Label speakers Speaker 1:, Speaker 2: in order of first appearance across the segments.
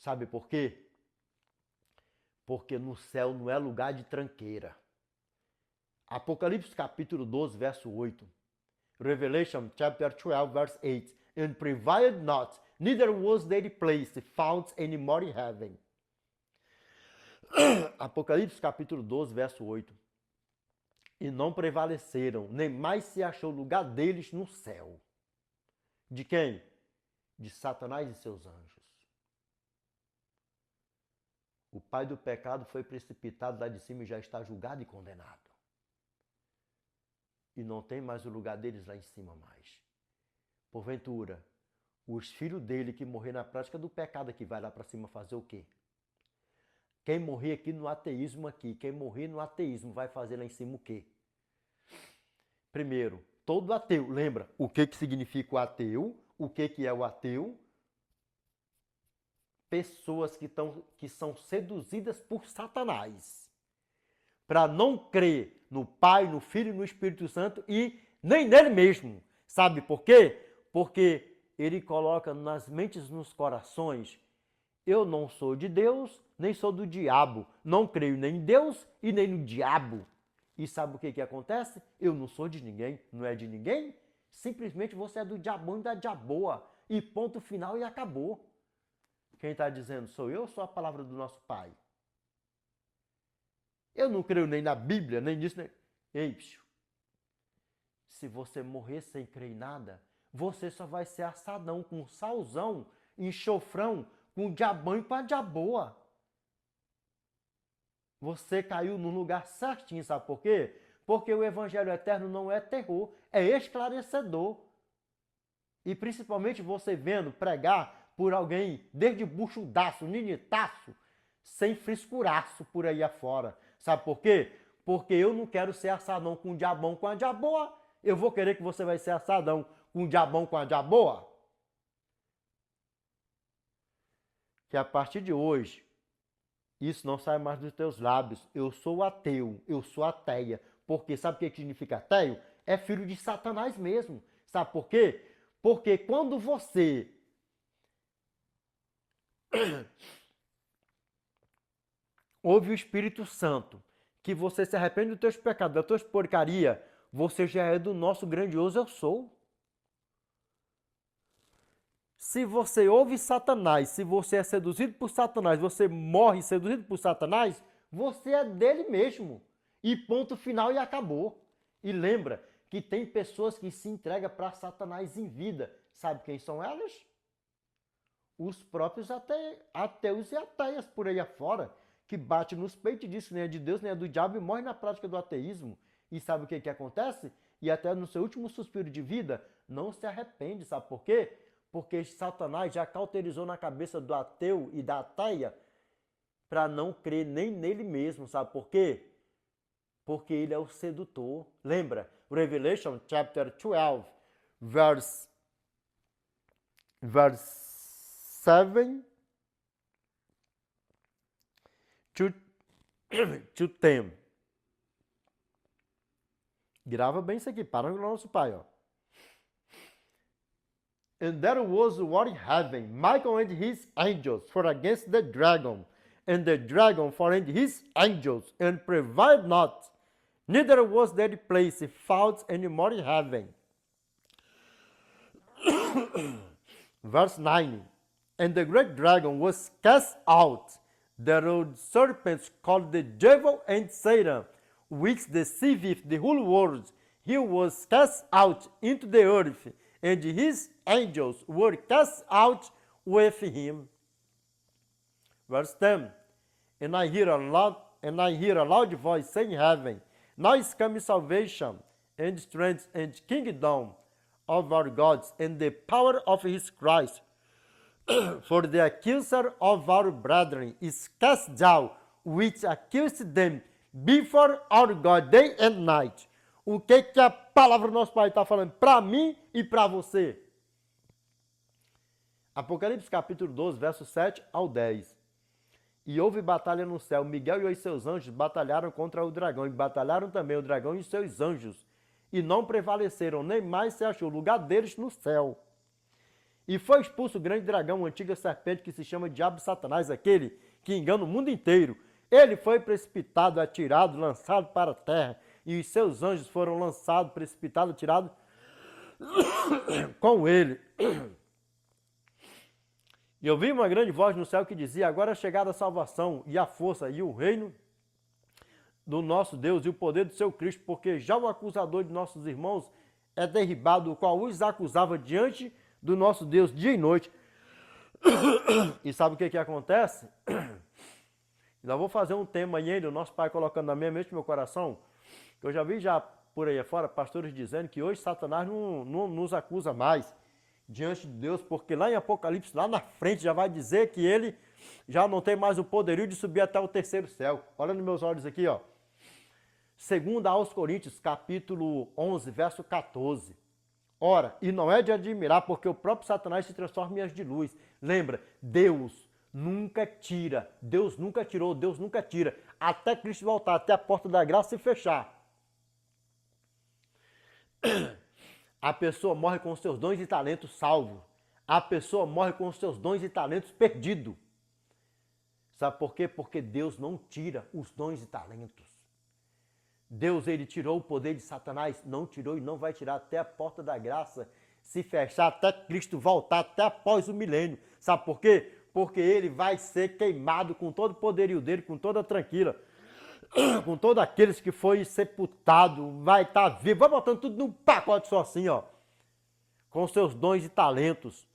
Speaker 1: Sabe por quê? Porque no céu não é lugar de tranqueira. Apocalipse capítulo 12, verso 8. Revelation chapter 12, verse 8. And prevailed not, neither was their place found any more in heaven. Apocalipse capítulo 12, verso 8. E não prevaleceram, nem mais se achou lugar deles no céu. De quem? De Satanás e seus anjos. O pai do pecado foi precipitado lá de cima e já está julgado e condenado. E não tem mais o lugar deles lá em cima mais. Porventura, os filhos dele que morrer na prática do pecado que vai lá para cima fazer o quê? Quem morrer aqui no ateísmo aqui, quem morrer no ateísmo vai fazer lá em cima o quê? Primeiro, todo ateu, lembra o que significa o ateu? O que é o ateu? Pessoas que são seduzidas por Satanás para não crer no Pai, no Filho e no Espírito Santo e nem nele mesmo. Sabe por quê? Porque ele coloca nas mentes, nos corações, eu não sou de Deus, nem sou do diabo. Não creio nem em Deus e nem no diabo. E sabe o que acontece? Eu não sou de ninguém, não é de ninguém. Simplesmente você é do diabão e da diaboa. E ponto final e acabou. Quem está dizendo sou eu ou sou a palavra do nosso Pai? Eu não creio nem na Bíblia, nem nisso. Nem... Ei, bicho. Se você morrer sem crer em nada, você só vai ser assadão com salzão, enxofrão, com o diabão e com a diaboa. Você caiu no lugar certinho, sabe por quê? Porque o Evangelho Eterno não é terror, é esclarecedor. E principalmente você vendo pregar por alguém desde buchudaço, ninitaço, sem frescuraço por aí afora. Sabe por quê? Porque eu não quero ser assadão com o diabão, com a diaboa. Eu vou querer que você vai ser assadão com o diabão, com a diaboa. Que a partir de hoje, isso não sai mais dos teus lábios. Eu sou ateu, eu sou ateia. Porque sabe o que significa ateu? É filho de Satanás mesmo. Sabe por quê? Porque quando você ouve o Espírito Santo, que você se arrepende dos teus pecados, das tuas porcarias, você já é do nosso grandioso eu sou. Se você ouve Satanás, se você é seduzido por Satanás, você morre seduzido por Satanás, você é dele mesmo. E ponto final e acabou. E lembra que tem pessoas que se entregam para Satanás em vida. Sabe quem são elas? Os próprios ateus e ateias por aí afora, que bate nos peitos e diz que nem é de Deus, nem é do diabo e morre na prática do ateísmo. E sabe o que acontece? E até no seu último suspiro de vida, não se arrepende. Sabe por quê? Porque Satanás já cauterizou na cabeça do ateu e da ateia para não crer nem nele mesmo. Sabe por quê? Porque ele é o sedutor. Lembra? Revelation chapter 12, verse 7 to 10. Grava bem isso aqui, para o nosso Pai, ó. And there was war in heaven, Michael and his angels fought against the dragon, and the dragon fought and his angels, and prevailed not, neither was their place found any more in heaven. Verse 9. And the great dragon was cast out, the old serpent called the devil and Satan, which deceiveth the whole world. He was cast out into the earth, and his angels were cast out with him. Verse 10. And I hear a loud voice saying in heaven, now is coming salvation, and strength, and kingdom of our God, and the power of his Christ. For the accuser of our brethren is cast down, which accused them before our God day and night. O que a palavra do nosso Pai está falando para mim e para você? Apocalipse capítulo 12, versos 7 ao 10. E houve batalha no céu. Miguel e os seus anjos batalharam contra o dragão, e batalharam também o dragão e os seus anjos, e não prevaleceram, nem mais se achou lugar deles no céu. E foi expulso o grande dragão, a antiga serpente que se chama Diabo e Satanás, aquele que engana o mundo inteiro. Ele foi precipitado, atirado, lançado para a terra, e os seus anjos foram lançados, precipitados, atirados com ele. E eu vi uma grande voz no céu que dizia: agora é chegada a salvação e a força e o reino do nosso Deus e o poder do seu Cristo, porque já o acusador de nossos irmãos é derribado, o qual os acusava diante do nosso Deus dia e noite. E sabe o que acontece? Eu vou fazer um tema aí ainda, o nosso Pai colocando na minha mente e no meu coração, que eu já vi por aí afora pastores dizendo que hoje Satanás não nos acusa mais diante de Deus, porque lá em Apocalipse, lá na frente, já vai dizer que ele já não tem mais o poderio de subir até o terceiro céu. Olha nos meus olhos aqui, ó. 2 aos Coríntios, capítulo 11, verso 14. Ora, e não é de admirar, porque o próprio Satanás se transforma em anjo de luz. Lembra, Deus nunca tira, Deus nunca tirou, Deus nunca tira, até Cristo voltar, até a porta da graça se fechar. A pessoa morre com os seus dons e talentos salvos. A pessoa morre com os seus dons e talentos perdidos. Sabe por quê? Porque Deus não tira os dons e talentos. Deus, ele tirou o poder de Satanás, não tirou e não vai tirar até a porta da graça se fechar, até Cristo voltar, até após o milênio. Sabe por quê? Porque ele vai ser queimado com todo o poderio dele, com toda a tranquila, com todos aqueles que foi sepultado, vai estar vivo, vai botando tudo num pacote só assim, ó, com seus dons e talentos.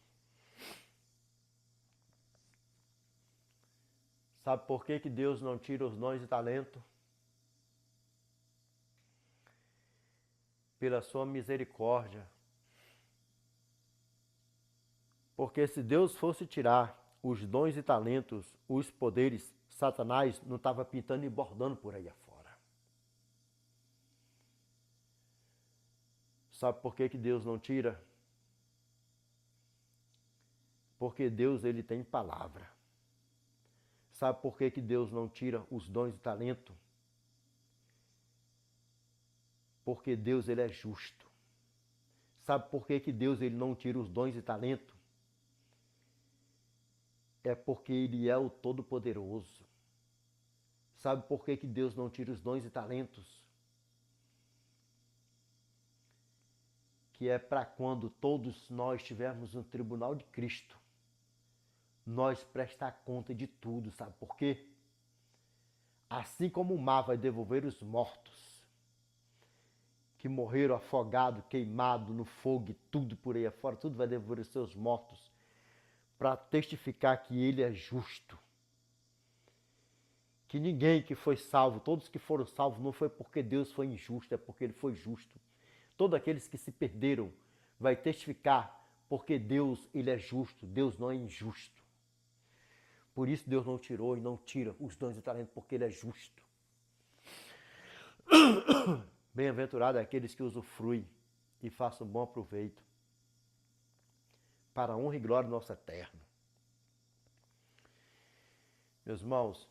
Speaker 1: Sabe por que Deus não tira os dons e talentos? Pela sua misericórdia. Porque se Deus fosse tirar os dons e talentos, os poderes, Satanás não estava pintando e bordando por aí afora. Sabe por que Deus não tira? Porque Deus, ele tem palavra. Sabe por que Deus não tira os dons e talento? Porque Deus, ele é justo. Sabe por que Deus, ele não tira os dons e talento? É porque ele é o Todo-Poderoso. Sabe por que Deus não tira os dons e talentos? Que é para quando todos nós estivermos no tribunal de Cristo, nós prestar conta de tudo, sabe por quê? Assim como o mar vai devolver os mortos, que morreram afogados, queimados no fogo e tudo por aí afora, tudo vai devolver os seus mortos, para testificar que ele é justo. Que ninguém que foi salvo, todos que foram salvos, não foi porque Deus foi injusto, é porque ele foi justo. Todos aqueles que se perderam vai testificar porque Deus, ele é justo, Deus não é injusto. Por isso Deus não tirou e não tira os dons e talentos, porque ele é justo. Bem-aventurado é aqueles que usufruem e façam bom proveito para a honra e glória do nosso eterno. Meus irmãos,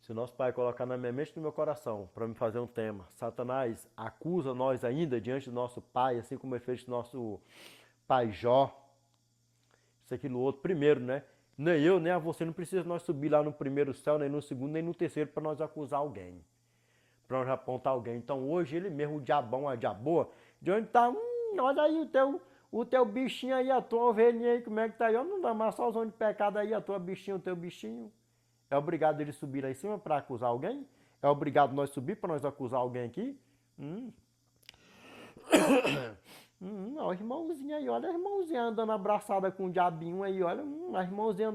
Speaker 1: se o nosso Pai colocar na minha mente e no meu coração para me fazer um tema, Satanás acusa nós ainda diante do nosso Pai, assim como ele fez com o nosso pai Jó, isso, aquilo, outro, primeiro, né? Nem eu, nem a você, não precisa nós subir lá no primeiro céu, nem no segundo, nem no terceiro, para nós acusar alguém, para nós apontar alguém. Então hoje ele mesmo, o diabão, a diaboa, de onde está, olha aí o teu bichinho aí, a tua ovelhinha aí, como é que tá aí? Eu não dá mais só zona de pecado aí, a tua bichinho, o teu bichinho. É obrigado ele subir lá em cima para acusar alguém? É obrigado nós subir para nós acusar alguém aqui? Não, a irmãozinha aí, olha a irmãozinha andando abraçada com o diabinho aí, olha, a irmãzinha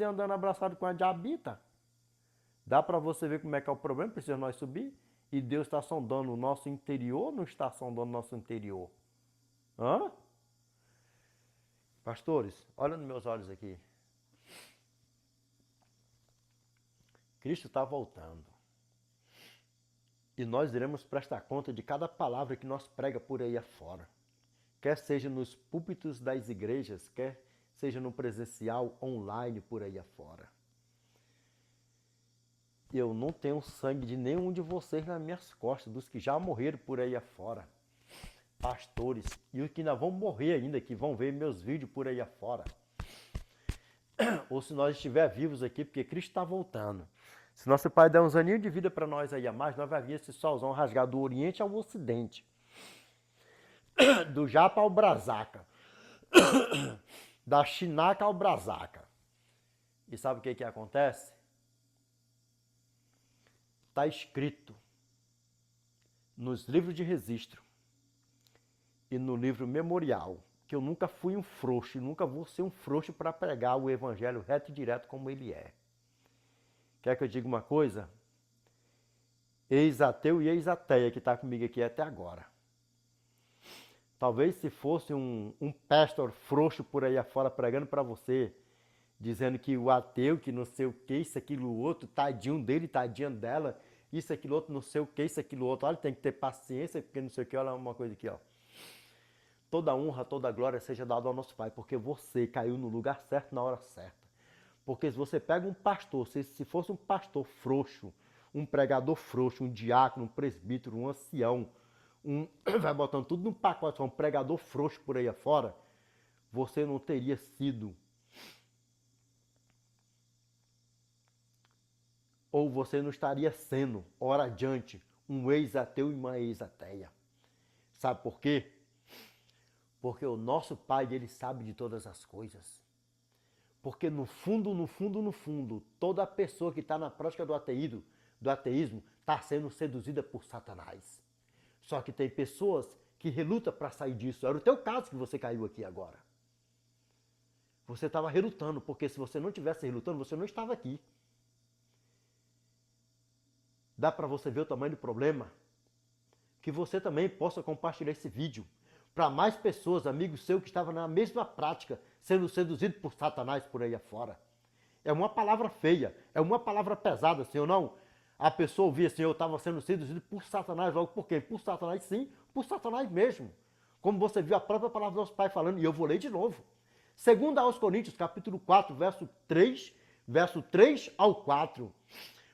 Speaker 1: andando abraçada com a diabita. Dá para você ver como é que é o problema, precisa nós subir? E Deus está sondando o nosso interior ou não está sondando o nosso interior? Hã? Pastores, olha nos meus olhos aqui. Cristo está voltando. E nós iremos prestar conta de cada palavra que nós prega por aí afora. Quer seja nos púlpitos das igrejas, quer seja no presencial, online, por aí afora. Eu não tenho sangue de nenhum de vocês nas minhas costas, dos que já morreram por aí afora. Pastores, e os que ainda vão morrer ainda, que vão ver meus vídeos por aí afora. Ou se nós estivermos vivos aqui, porque Cristo está voltando. Se nosso Pai der uns aninhos de vida para nós aí a mais, nós vamos ver esse solzão rasgar do Oriente ao Ocidente. Do Japa ao Brasaca. Da Chinaca ao Brasaca. E sabe o que acontece? Está escrito nos livros de registro e no livro memorial que eu nunca fui um frouxo e nunca vou ser um frouxo para pregar o evangelho reto e direto como ele é. Quer que eu diga uma coisa? Ex-ateu e ex-ateia que está comigo aqui até agora. Talvez se fosse um pastor frouxo por aí afora pregando para você, dizendo que o ateu, que não sei o que, isso, aquilo, outro, tadinho dele, tadinho dela, isso, aquilo, outro, não sei o que, isso, aquilo, outro, olha, tem que ter paciência, porque não sei o que, olha uma coisa aqui, ó. Toda honra, toda glória seja dada ao nosso Pai, porque você caiu no lugar certo na hora certa. Porque se você pega um pastor, se fosse um pastor frouxo, um pregador frouxo, um diácono, um presbítero, um ancião, vai botando tudo num pacote, um pregador frouxo por aí afora, você não teria sido, ou você não estaria sendo, ora adiante, um ex-ateu e uma ex-ateia. Sabe por quê? Porque o nosso Pai, ele sabe de todas as coisas. Porque no fundo, no fundo, no fundo, toda pessoa que está na prática do ateísmo está sendo seduzida por Satanás. Só que tem pessoas que relutam para sair disso. Era o teu caso que você caiu aqui agora. Você estava relutando, porque se você não tivesse relutando, você não estava aqui. Dá para você ver o tamanho do problema? Que você também possa compartilhar esse vídeo para mais pessoas, amigos seus que estavam na mesma prática, sendo seduzidos por Satanás por aí afora. É uma palavra feia, é uma palavra pesada, sim ou não? A pessoa ouvia assim, eu estava sendo seduzido por Satanás, logo por quê? Por Satanás sim, por Satanás mesmo. Como você viu a própria palavra do nosso Pai falando, e eu vou ler de novo. 2 aos Coríntios, capítulo 4, verso 3 ao 4.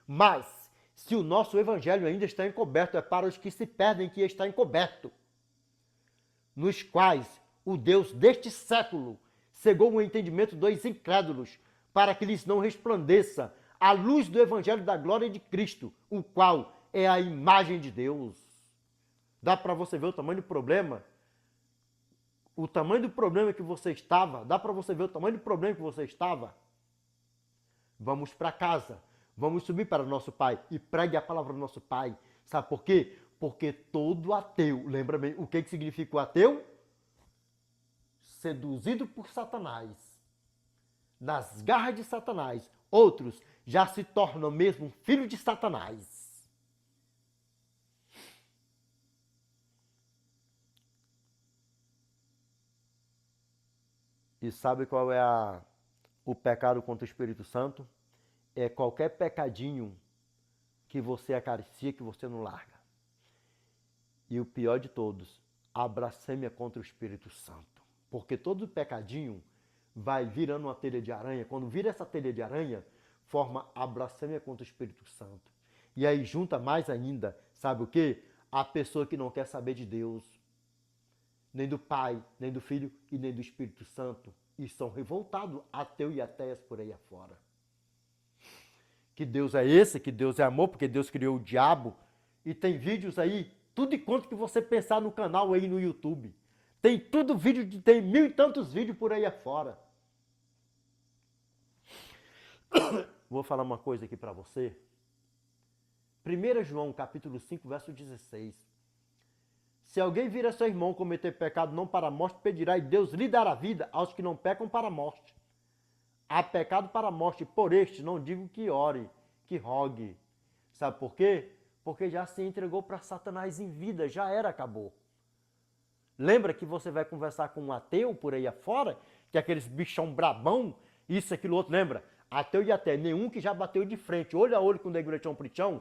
Speaker 1: Mas, se o nosso evangelho ainda está encoberto, é para os que se perdem que está encoberto, nos quais o Deus deste século cegou o entendimento dos incrédulos, para que lhes não resplandeça a luz do evangelho da glória de Cristo, o qual é a imagem de Deus. Dá para você ver o tamanho do problema? O tamanho do problema que você estava? Dá para você ver o tamanho do problema que você estava? Vamos para casa. Vamos subir para o nosso Pai e pregue a palavra do nosso Pai. Sabe por quê? Porque todo ateu, lembra bem, o que significa o ateu? Seduzido por Satanás. Nas garras de Satanás. Outros já se tornam mesmo filhos de Satanás. E sabe qual é o pecado contra o Espírito Santo? É qualquer pecadinho que você acaricia, que você não larga. E o pior de todos, a blasfêmia contra o Espírito Santo. Porque todo pecadinho vai virando uma telha de aranha. Quando vira essa telha de aranha, forma a blasfêmia contra o Espírito Santo. E aí junta mais ainda, sabe o quê? A pessoa que não quer saber de Deus, nem do Pai, nem do Filho e nem do Espírito Santo. E são revoltados, ateu e ateias por aí afora. Que Deus é esse, que Deus é amor, porque Deus criou o diabo. E tem vídeos aí, tudo e quanto que você pensar no canal aí no YouTube. Tem tudo vídeo, tem 1000 e tantos vídeos por aí afora. Vou falar uma coisa aqui para você. 1 João, capítulo 5, verso 16. Se alguém vir a seu irmão cometer pecado não para a morte, pedirá e Deus lhe dará vida aos que não pecam para a morte. Há pecado para a morte, por este não digo que ore, que rogue. Sabe por quê? Porque já se entregou para Satanás em vida, já era, acabou. Lembra que você vai conversar com um ateu por aí afora, que é aqueles bichão brabão, isso, aquilo, outro, lembra? Ateu e até, nenhum que já bateu de frente, olho a olho com o negretão pritão,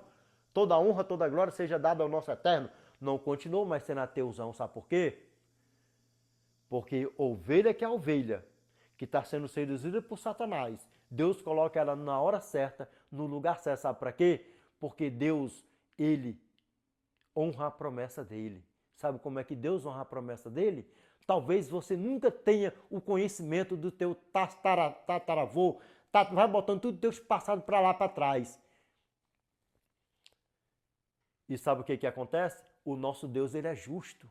Speaker 1: toda honra, toda glória seja dada ao nosso eterno. Não continuou mais sendo ateuzão, sabe por quê? Porque ovelha que é ovelha, que está sendo seduzida por Satanás, Deus coloca ela na hora certa, no lugar certo. Sabe para quê? Porque Deus, Ele honra a promessa dele. Sabe como é que Deus honra a promessa dele? Talvez você nunca tenha o conhecimento do teu tataravô, vai botando tudo teus passados para lá para trás. E sabe o que acontece? O nosso Deus, ele é justo.